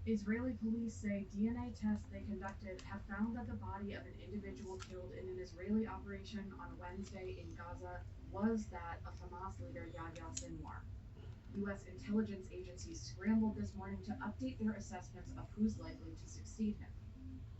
Israeli police say DNA tests they conducted have found that the body of an individual killed in an Israeli operation on Wednesday in Gaza was that of Hamas leader Yahya Sinwar. U.S. intelligence agencies scrambled this morning to update their assessments of who's likely to succeed him.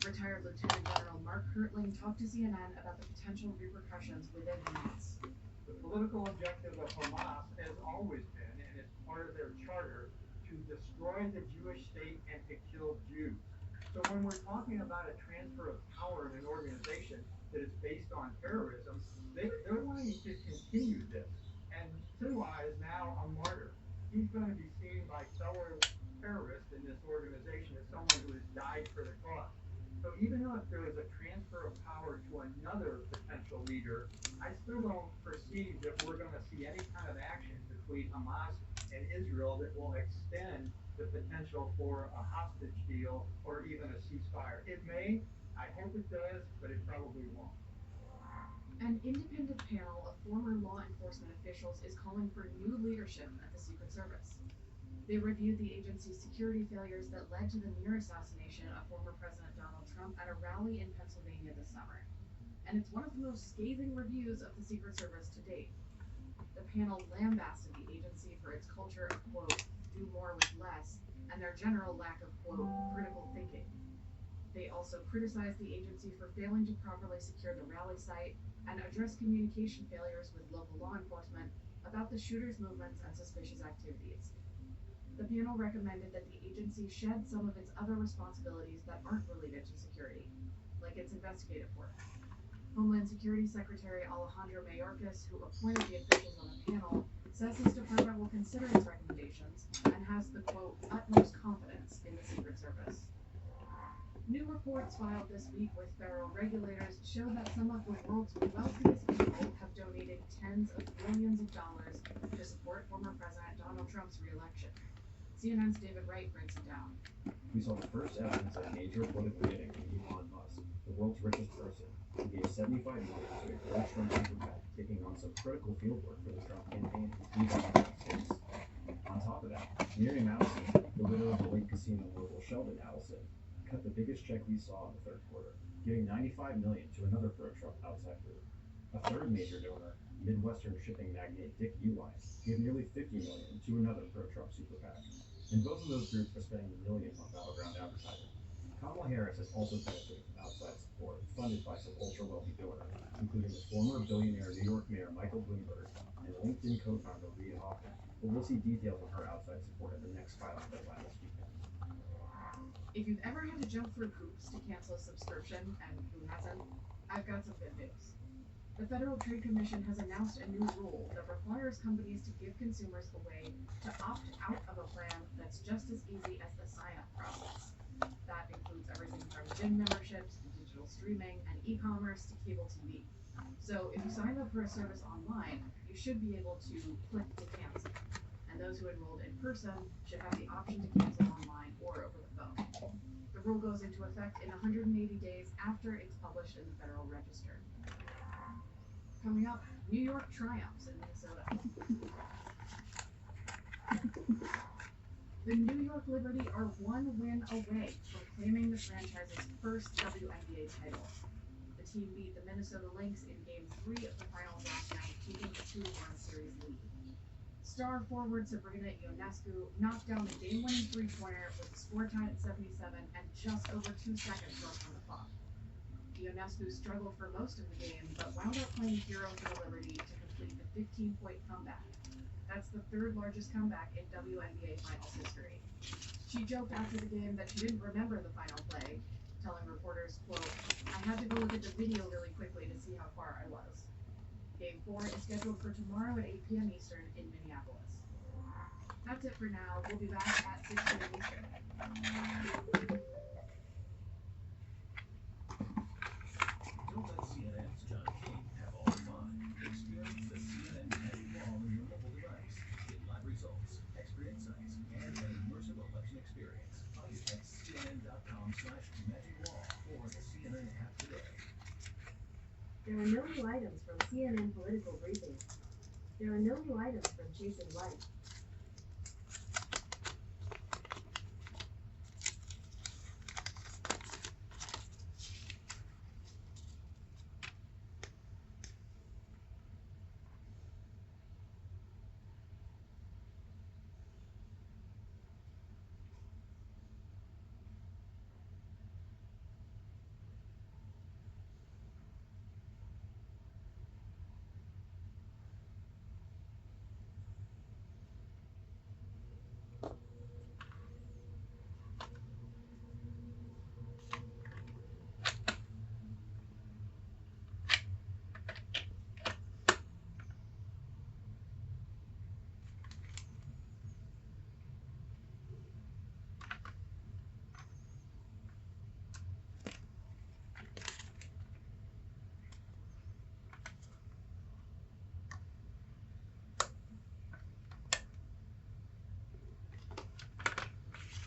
Retired Lieutenant General Mark Hertling talked to CNN about the potential repercussions within Hamas. The political objective of Hamas has always been, and it's part of their charter, to destroy the Jewish state and to kill Jews. So when we're talking about a transfer of power in an organization that is based on terrorism, they're wanting to continue this. And Sinwar is now a martyr. He's going to be seen by fellow terrorists in this organization as someone who has died for the cause. So even though if there is a transfer of power to another potential leader, I still don't perceive that we're going to see any kind of action between Hamas and Israel that will extend the potential for a hostage deal or even a ceasefire. It may, I hope it does, but it probably won't. An independent panel of former law enforcement officials is calling for new leadership at the Secret Service. They reviewed the agency's security failures that led to the near assassination of former President Donald Trump at a rally in Pennsylvania this summer. And it's one of the most scathing reviews of the Secret Service to date. The panel lambasted the agency for its culture of, quote, do more with less, and their general lack of, quote, critical thinking. They also criticized the agency for failing to properly secure the rally site and address communication failures with local law enforcement about the shooters' movements and suspicious activities. The panel recommended that the agency shed some of its other responsibilities that aren't related to security, like its investigative work. Homeland Security Secretary Alejandro Mayorkas, who appointed the officials on the panel, says his department will consider its recommendations and has the, quote, utmost confidence in the Secret Service. New reports filed this week with federal regulators show that some of the world's wealthiest people have donated tens of billions of dollars to support former President Donald Trump's re-election. CNN's David Wright breaks it down. We saw the first evidence of major political giving from Elon Musk, the world's richest person, who gave $75 million to a pro-Trump super PAC taking on some critical field work for the Trump campaign in key Democratic states. On top of that, Miriam Allison, the widow of the late casino mogul Sheldon Adelson, cut the biggest check we saw in the third quarter, giving $95 million to another pro-Trump outside group. A third major donor, Midwestern shipping magnate Dick Uihlein, gave nearly $50 million to another pro-Trump super PAC. And both of those groups are spending millions on battleground advertising. Kamala Harris has also benefited from outside support funded by some ultra-wealthy donors, including the former billionaire New York Mayor Michael Bloomberg and LinkedIn co-founder Reid Hoffman. But we'll see details on her outside support in the next filing deadline this weekend. If you've ever had to jump through hoops to cancel a subscription, and who hasn't, I've got some good news. The Federal Trade Commission has announced a new rule that requires companies to give consumers a way to opt out of a plan that's just as easy as the sign-up process. That includes everything from gym memberships to digital streaming and e-commerce to cable TV. So if you sign up for a service online, you should be able to click to cancel. And those who enrolled in person should have the option to cancel online or over the phone. The rule goes into effect in 180 days after it's published in the Federal Register. Coming up, New York triumphs in Minnesota. The New York Liberty are one win away from claiming the franchise's first WNBA title. The team beat the Minnesota Lynx in Game 3 of the finals last night, taking a 2-1 series lead. Star forward Sabrina Ionescu knocked down the game-winning three-pointer with the score tied at 77 and just over 2 seconds left on the clock. Ionescu struggled for most of the game, but wound up playing hero for the Liberty to complete the 15-point comeback. That's the third largest comeback in WNBA Finals history. She joked after the game that she didn't remember the final play, telling reporters, quote, I had to go look at the video really quickly to see how far I was. Game 4 is scheduled for tomorrow at 8 p.m. Eastern in Minneapolis. That's it for now. We'll be back at 6 p.m. Eastern. Don't let CNN's John King have all the fun. Experience the CNN Magic Wall on your mobile device. Get live results, expert insights, and an immersive election experience. Find it at cnn.com/magicwall or the CNN app today. There are no new items from CNN Political Briefing. There are no new items from Chasing Life.